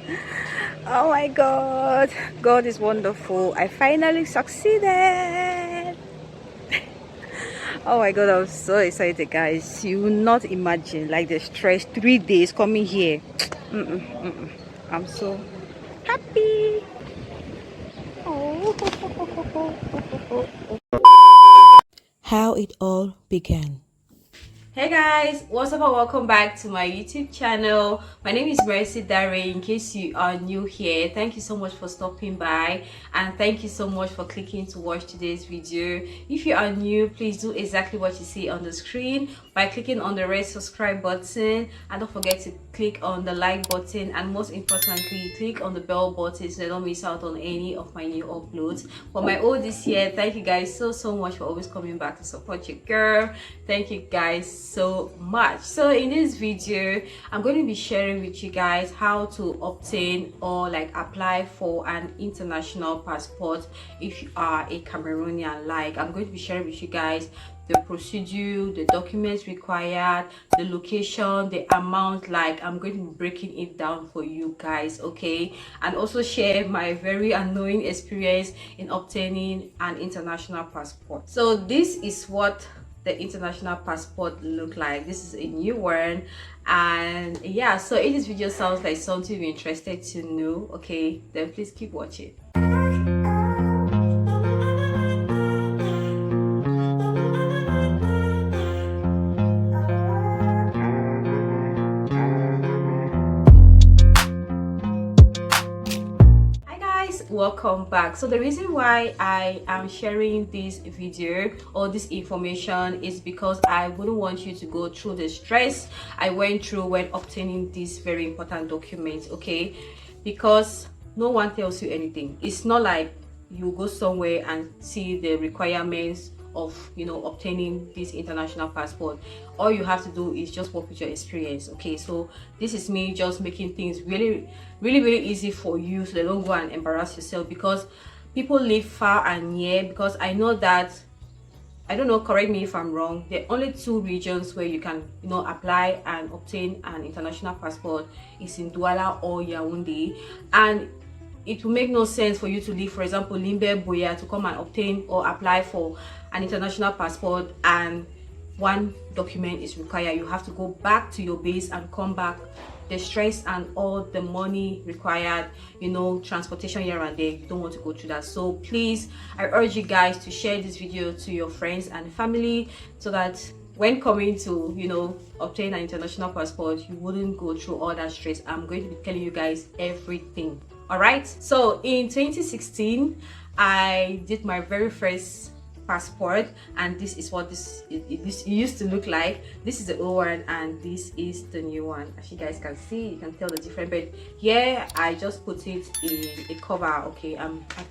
Oh my God. God is wonderful. I finally succeeded. Oh my God, I'm so excited, guys. You will not imagine like the stress 3 days coming here. I'm so happy. Oh. How it all began. Hey guys, what's up and welcome back to my YouTube channel. My name is Mercy Dare. In case you are new here, thank you so much for stopping by and thank you so much for clicking to watch today's video. If you are new, please do exactly what you see on the screen by clicking on the red subscribe button, and don't forget to click on the like button, and most importantly click on the bell button so you don't miss out on any of my new uploads. For my oldies here, thank you guys so much for always coming back to support your girl. Thank you guys so much. So in this video, I'm going to be sharing with you guys how to obtain or like apply for an international passport if you are a Cameroonian. Like, I'm going to be sharing with you guys the procedure, the documents required, the location, the amount. Like, I'm going to be breaking it down for you guys, okay? And also share my very annoying experience in obtaining an international passport. So this is what the international passport look like. This is a new one, and yeah, so if this video sounds like something you're interested to know, okay, then please keep watching. Welcome back. So the reason why I am sharing this video or this information is because I wouldn't want you to go through the stress I went through when obtaining these very important documents, okay? Because no one tells you anything. It's not like you go somewhere and see the requirements of, you know, obtaining this international passport. All you have to do is just work with your experience, okay? So this is me just making things really easy for you, so they don't go and embarrass yourself, because people live far and near. Because I know that, I don't know, correct me if I'm wrong, there are only 2 regions where you can, you know, apply and obtain an international passport. It's in Douala or Yaoundé, and it will make no sense for you to leave, for example, Limbe Boya, to come and obtain or apply for an international passport and one document is required. You have to go back to your base and come back. The stress and all the money required, you know, transportation here and there, you don't want to go through that. So please, I urge you guys to share this video to your friends and family, so that when coming to, you know, obtain an international passport, you wouldn't go through all that stress. I'm going to be telling you guys everything. All right, so in 2016 I did my very first passport, and this is what this used to look like. This is the old one and this is the new one. As you guys can see, you can tell the difference, but here I just put it in a cover, okay?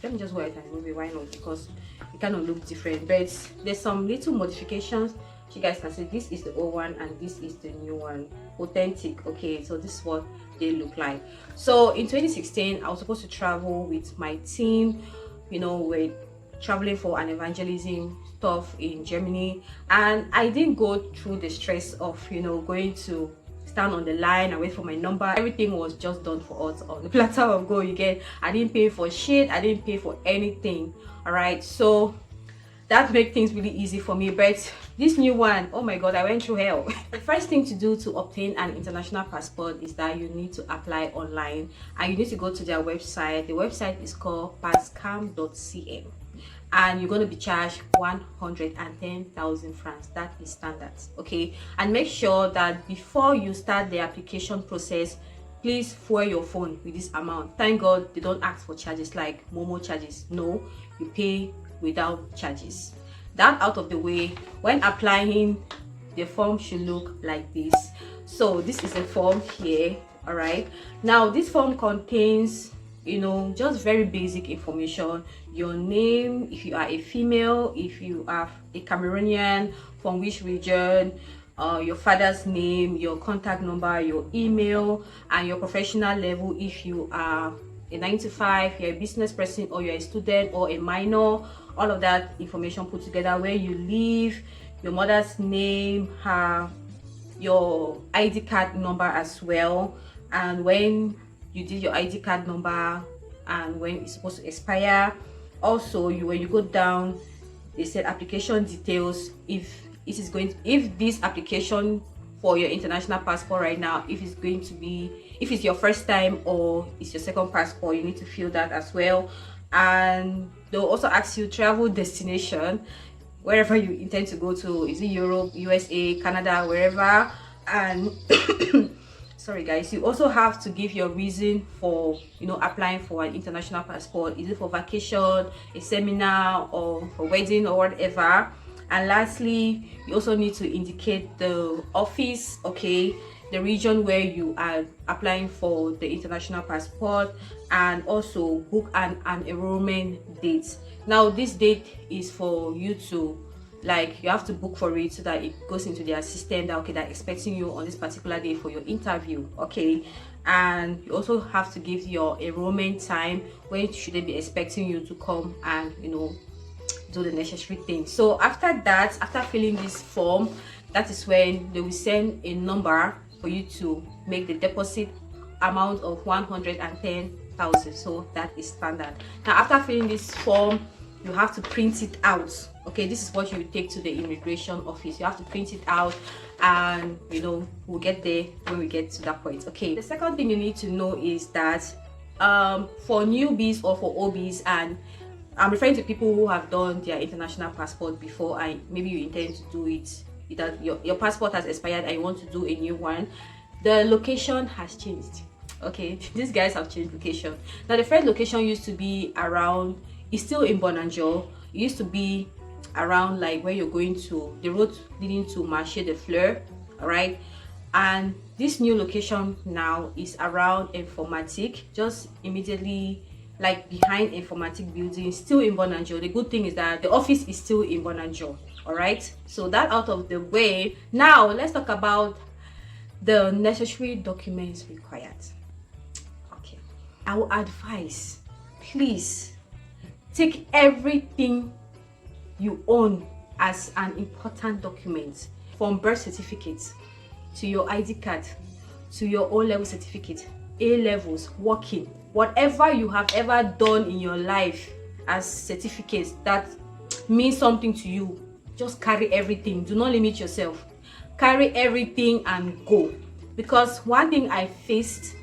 Let me just go ahead and remove it, why not? Because it kind of looks different, but there's some little modifications. You guys can see this is the old one and this is the new one, authentic, okay? So this is what they look like. So in 2016 I was supposed to travel with my team, you know, we're traveling for an evangelism stuff in Germany, and I didn't go through the stress of, you know, going to stand on the line and wait for my number. Everything was just done for us on the platter of gold. You get, I didn't pay for shit, I didn't pay for anything. All right, so that made things really easy for me. But this new one, oh my god, I went through hell. The first thing to do to obtain an international passport is that you need to apply online, and you need to go to their website. The website is called passcam.cm, and you're going to be charged 110,000 francs. That is standard, okay? And make sure that before you start the application process, please fuel your phone with this amount. Thank god they don't ask for charges like Momo charges. No, you pay without charges. That out of the way, when applying, the form should look like this. So this is a form here. All right, now this form contains, you know, just very basic information: your name, if you are a female, if you are a Cameroonian, from which region, your father's name, your contact number, your email, and your professional level. If you are a 9 to 5, you're a business person, or you're a student or a minor, all of that information put together. Where you live, your mother's name, your ID card number as well, and when you did your ID card number and when it's supposed to expire. Also, when you go down, they said application details. If this application for your international passport right now, if it's your first time or it's your second passport, you need to fill that as well. And they'll also ask you travel destination, wherever you intend to go to. Is it Europe, USA, Canada, wherever? And sorry guys, you also have to give your reason for applying for an international passport. Is it for vacation, a seminar, or for wedding, or whatever? And lastly, you also need to indicate the office, okay, the region where you are applying for the international passport, and also book an enrollment date. Now this date is for you to, like, you have to book for it so that it goes into their system that, okay, they're expecting you on this particular day for your interview, okay. And you also have to give your enrollment time, when should they be expecting you to come and do the necessary things. So after that, after filling this form, that is when they will send a number for you to make the deposit amount of 110,000. So that is standard. Now after filling this form, you have to print it out, okay. This is what you take to the immigration office. You have to print it out, and we'll get there when we get to that point, okay. The second thing you need to know is that for newbies or for OBs, and I'm referring to people who have done their international passport before, and maybe you intend to do it, that your passport has expired and you want to do a new one, the location has changed, okay. These guys have changed location. Now the first location used to be around, it's still in Bonanjo. It used to be around like where you're going to, the road leading to Marché des Fleurs, all right. And this new location now is around Informatique, just immediately like behind Informatique building, still in Bonanjo. The good thing is that the office is still in Bonanjo, all right. So that out of the way, now let's talk about the necessary documents required, okay. I will advise, please take everything you own as an important document, from birth certificate to your ID card to your O-level certificate, A-levels, working, whatever you have ever done in your life as certificates that means something to you. Just carry everything. Do not limit yourself. Carry everything and go. Because one thing I faced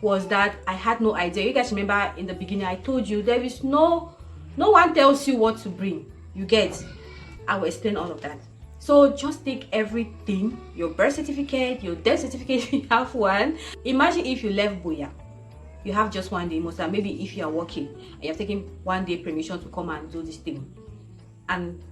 was that I had no idea. You guys remember in the beginning I told you there is no one tells you what to bring. You get? I will explain all of that. So just take everything, your birth certificate, your death certificate if you have one. Imagine if you left Buea, you have just one day, most time. Maybe if you are working and you have taken one day permission to come and do this thing, and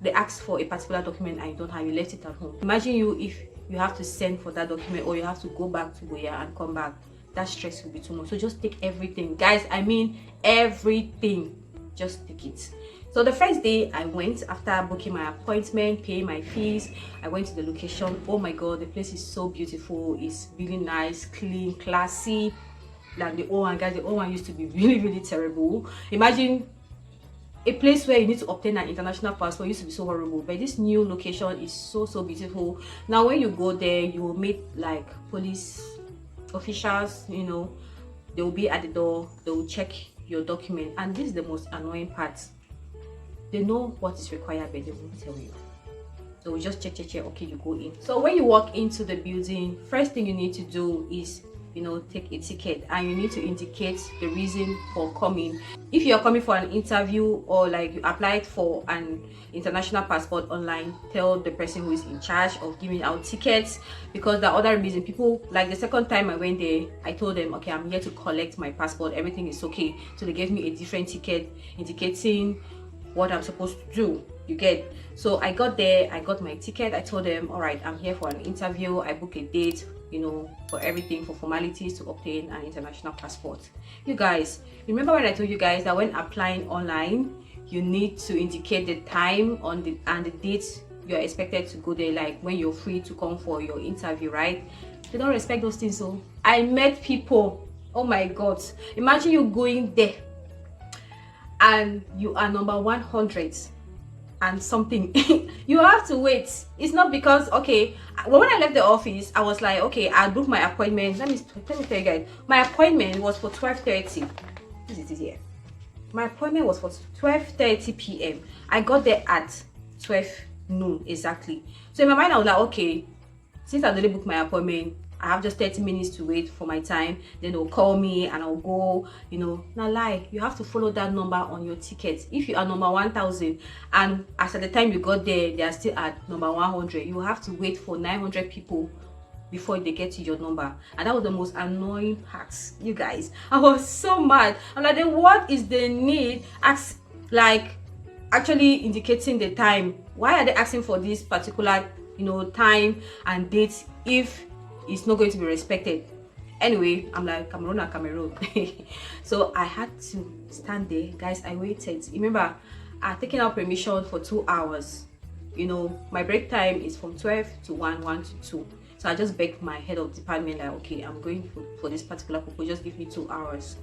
they ask for a particular document and you don't have, you left it at home. Imagine if you have to send for that document, or you have to go back to Buea and come back. That stress will be too much. So just take everything, guys. I mean everything. Just take it. So the first day I went, after booking my appointment, paying my fees, I went to the location. Oh my god, the place is so beautiful. It's really nice, clean, classy. Like the old one, guys, the old one used to be really terrible. Imagine a place where you need to obtain an international passport used to be so horrible, but this new location is so beautiful. Now when you go there, you will meet like police officials, they will be at the door, they will check your document, and this is the most annoying part. They know what is required, but they won't tell you. So we just check, okay, you go in. So when you walk into the building, first thing you need to do is take a ticket, and you need to indicate the reason for coming. If you're coming for an interview, or like you applied for an international passport online, tell the person who is in charge of giving out tickets, because the other reason, people, like the second time I went there, I told them, okay, I'm here to collect my passport, everything is okay. So they gave me a different ticket indicating what I'm supposed to do, you get. So I got there, I got my ticket, I told them, all right, I'm here for an interview, I book a date, for everything, for formalities to obtain an international passport. You guys, remember when I told you guys that when applying online, you need to indicate the time and the date you're expected to go there, like when you're free to come for your interview, right? They don't respect those things. So I met people, oh my god, imagine you going there and you are number 100 and something. You have to wait. It's not because, okay, when I left the office, I was like, okay, I'll book my appointment. Let me tell you guys, my appointment was for 12:30. This is it here. My appointment was for 12:30 p.m. I got there at 12 noon exactly. So in my mind I was like, okay, since I already booked my appointment, I have just 30 minutes to wait for my time. Then they'll call me and I'll go, Now lie, you have to follow that number on your ticket. If you are number 1000 and as at the time you got there, they are still at number 100, you have to wait for 900 people before they get to your number. And that was the most annoying part, you guys. I was so mad. I'm like, then what is the need? Actually indicating the time. Why are they asking for this particular time and date if it's not going to be respected? Anyway, I'm like, Cameroon. So I had to stand there, guys. I waited. Remember, I had taken out permission for 2 hours. My break time is from 12 to 1 to 2. So I just begged my head of department, like, okay, I'm going for this particular purpose, just give me 2 hours.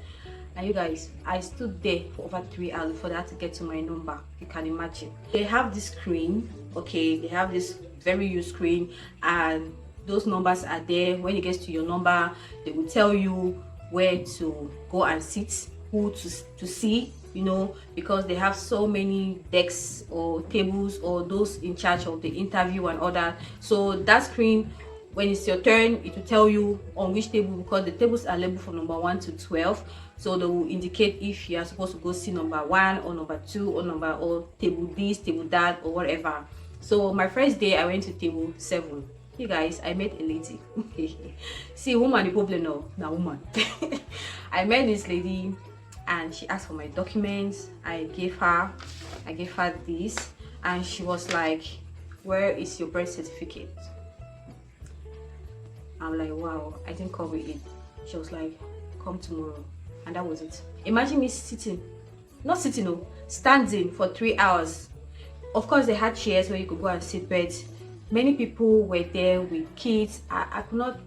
And you guys, I stood there for over 3 hours before that to get to my number. You can imagine. They have this screen, okay, they have this very huge screen, and those numbers are there. When it gets to your number, they will tell you where to go and sit, who to see, because they have so many desks or tables or those in charge of the interview and all that. So that screen, when it's your turn, it will tell you on which table, because the tables are labeled from number 1 to 12. So they will indicate if you are supposed to go see number 1 or number 2 or table this, table that, or whatever. So my first day, I went to table 7. You guys, I met a lady. See, woman, the problem now, woman. I met this lady and she asked for my documents. I gave her this, and she was like, where is your birth certificate? I'm like, wow, I didn't come with it. She was like, come tomorrow. And that was it. Imagine me standing for 3 hours. Of course, they had chairs where you could go and sit, but many people were there with kids. I could not,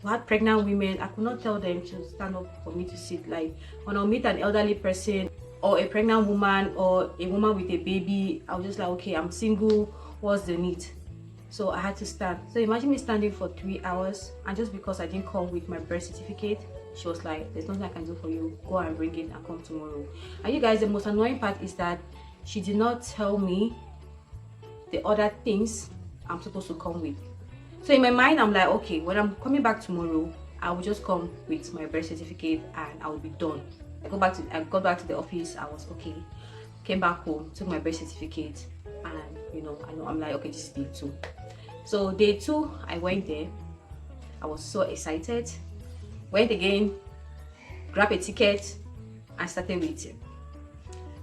we had pregnant women. I could not tell them to stand up for me to sit. Like, when I'll meet an elderly person or a pregnant woman or a woman with a baby, I was just like, okay, I'm single, what's the need? So I had to stand. So imagine me standing for 3 hours, and just because I didn't come with my birth certificate, she was like, there's nothing I can do for you, go and bring it and come tomorrow. And you guys, the most annoying part is that she did not tell me the other things I'm supposed to come with. So in my mind, I'm like, okay, when I'm coming back tomorrow, I will just come with my birth certificate and I will be done. I got back to the office. I was okay, came back home, took my birth certificate, and I'm like, okay, this is day 2. So day 2, I went there. I was so excited. Went again, grabbed a ticket, and started waiting.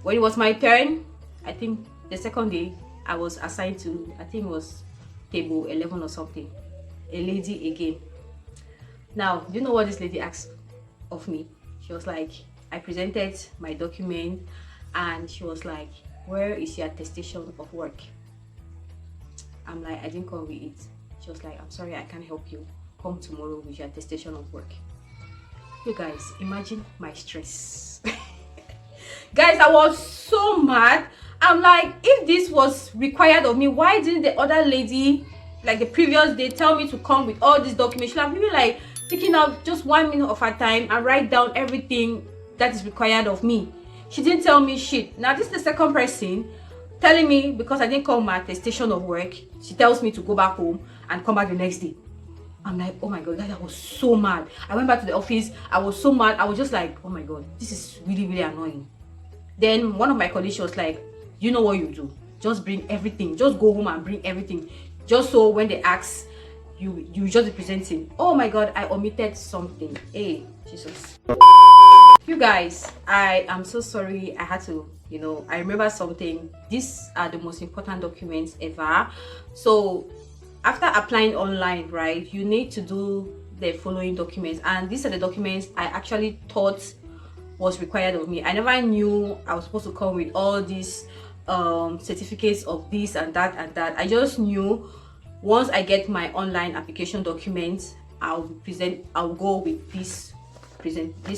When it was my turn, I think the second day, I was assigned to, I think it was table 11 or something. A lady again. Now, do you know what this lady asked of me? She was like, I presented my document, and she was like, where is your attestation of work? I'm like, I didn't come with it. She was like, I'm sorry, I can't help you. Come tomorrow with your attestation of work. You guys, imagine my stress. Guys, I was so mad. I'm like, if this was required of me, why didn't the other lady, like the previous day, tell me to come with all these documents? She have maybe like taking out just 1 minute of her time and write down everything that is required of me. She didn't tell me shit. Now this is the second person telling me, because I didn't call my attestation of work, she tells me to go back home and come back the next day. I'm like, oh my god, guys, I was so mad. I went back to the office. I was so mad. I was just like, oh my god, this is really, really annoying. Then one of my colleagues was like, you know what you do? Just bring everything. Just go home and bring everything. Just so when they ask, you just be presenting. Oh my god, I omitted something. Hey, Jesus. You guys, I am so sorry. I had to, I remember something. These are the most important documents ever. So after applying online, right, you need to do the following documents, and these are the documents I actually thought was required of me. I never knew I was supposed to come with all these certificates of this and that and that. I just knew once I get my online application documents, I'll go with these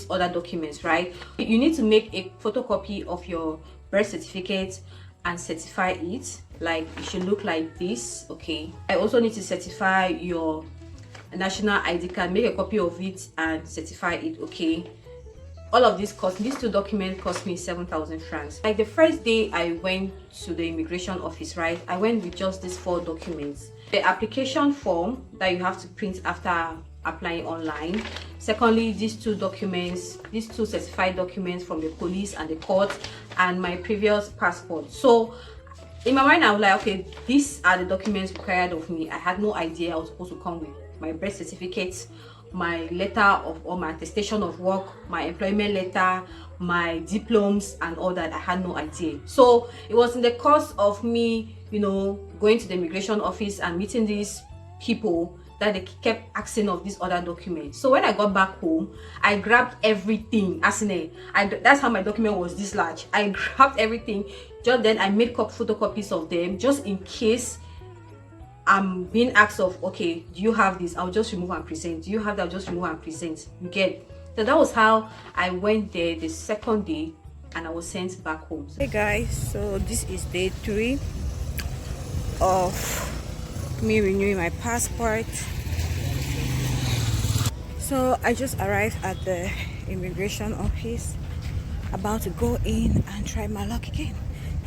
other documents, right? You need to make a photocopy of your birth certificate and certify it. Like, it should look like this. Okay, I also need to certify your national ID card, make a copy of it and certify it. Okay, all of this cost, these two documents cost me 7,000 francs. Like, the first day I went to the immigration office, right, I went with just these 4 documents: the application form that you have to print after applying online, secondly these 2 documents, these 2 certified documents from the police and the court, and my previous passport. So in my mind I was like, okay, these are the documents required of me. I had no idea I was supposed to come with my birth certificate, my letter of, or my attestation of work, my employment letter, my diplomas and all that. I had no idea. So it was in the course of me, you know, going to the immigration office and meeting these people that they kept asking of these other documents. So when I got back home, I grabbed everything. As in that's how my document was this large. I grabbed everything. Just then I made photocopies of them, just in case I'm being asked of, okay, do you have this? I'll just remove and present. Do you have that? I'll just remove and present. You get? So that was how I went there the second day, and I was sent back home. Hey guys, so this is day 3 of me renewing my passport. So I just arrived at the immigration office, about to go in and try my luck again.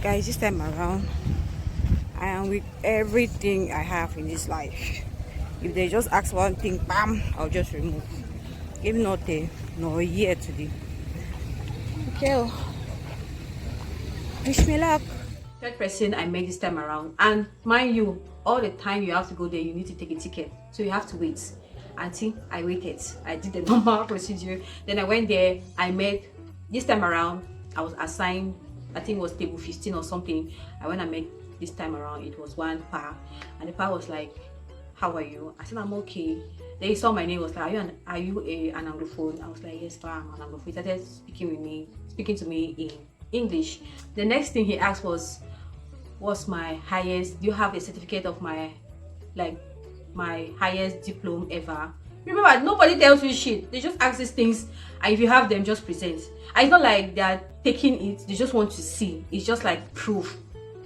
Guys, this time around I am with everything I have in this life. If they just ask one thing, bam, I'll just remove. If not, no year today. Okay, wish me luck. Third person I met this time around, and mind you, all the time you have to go there, you need to take a ticket, so you have to wait. Until I waited, I did the normal procedure. Then I went there. I met, this time around I was assigned, I think it was table 15 or something. I went and met. This time around it was one pa, and the pa was like, how are you? I said, I'm okay. Then he saw my name, was like, are you an Anglophone? I was like, yes pa, I'm an Anglophone. He started speaking to me in English. The next thing he asked was, what's my highest, do you have a certificate of my, like, my highest diploma ever? Remember, nobody tells you shit. They just ask these things, and if you have them, just present. And it's not like they're taking it, they just want to see. It's just like proof.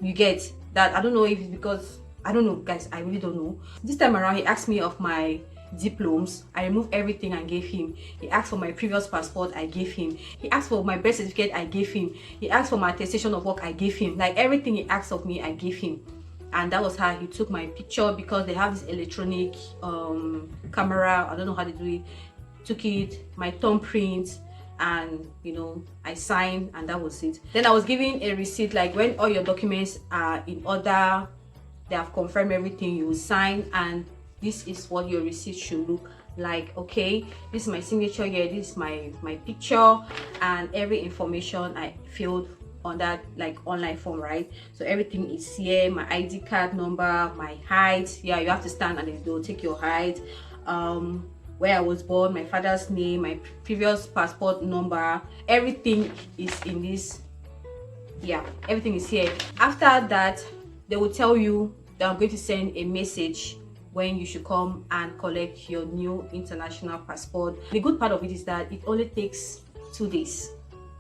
You get that? I don't know if it's because, I don't know guys, I really don't know. This time around he asked me of my diplomas. I removed everything and gave him. He asked for my previous passport. I gave him. He asked for my birth certificate. I gave him. He asked for my attestation of work. I gave him. Like, everything he asked of me, I gave him. And that was how he took my picture, because they have this electronic camera. I don't know how to do it. Took it, my thumbprint, and you know, I signed, and that was it. Then I was given a receipt, like, when all your documents are in order, they have confirmed everything, you will sign, and this is what your receipt should look like. Okay, this is my signature here, this is my picture, and every information I filled on that, like, online form, right? So everything is here, my ID card number, my height. Yeah, you have to stand and they'll take your height, where I was born, my father's name, my previous passport number, everything is in this. Yeah, everything is here. After that, they will tell you that I'm going to send a message when you should come and collect your new international passport. The good part of it is that it only takes 2 days.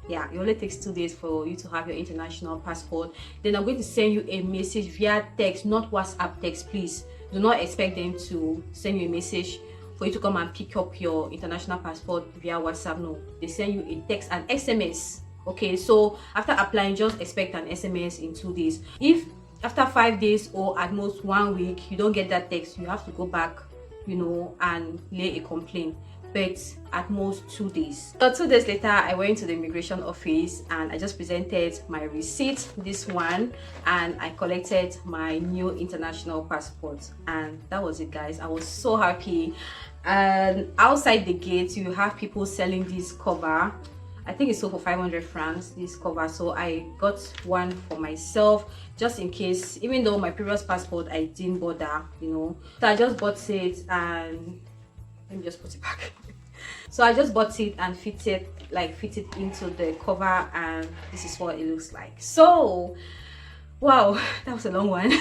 Yeah, it only takes 2 days for you to have your international passport. Then I'm going to send you a message via text, not WhatsApp text. Please do not expect them to send you a message for you to come and pick up your international passport via WhatsApp. No, they send you a text and SMS. Okay, so after applying, just expect an SMS in 2 days. If after 5 days or at most 1 week you don't get that text, you have to go back, you know, and lay a complaint. But at most 2 days. So 2 days later, I went to the immigration office and I just presented my receipt, this one, and I collected my new international passport, and that was it, guys. I was so happy. And outside the gate, you have people selling this cover. I think it's sold for 500 francs, this cover. So I got one for myself, just in case, even though my previous passport I didn't bother, you know. So I just bought it, and let me just put it back. So I just bought it and fit it into the cover, and this is what it looks like. So Wow, that was a long one.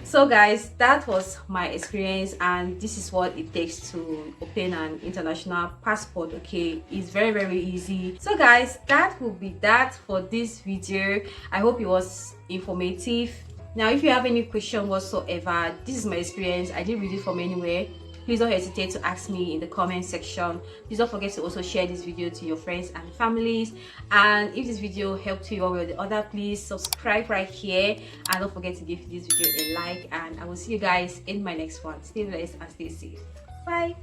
So guys, that was my experience, and this is what it takes to obtain an international passport. Okay, it's very easy. So guys, that will be that for this video. I hope it was informative. Now if you have any question whatsoever, this is my experience. I didn't read it from anywhere. Please don't hesitate to ask me in the comment section. Please don't forget to also share this video to your friends and families. And if this video helped you one way or the other, please subscribe right here. And don't forget to give this video a like. And I will see you guys in my next one. Stay blessed and stay safe. Bye.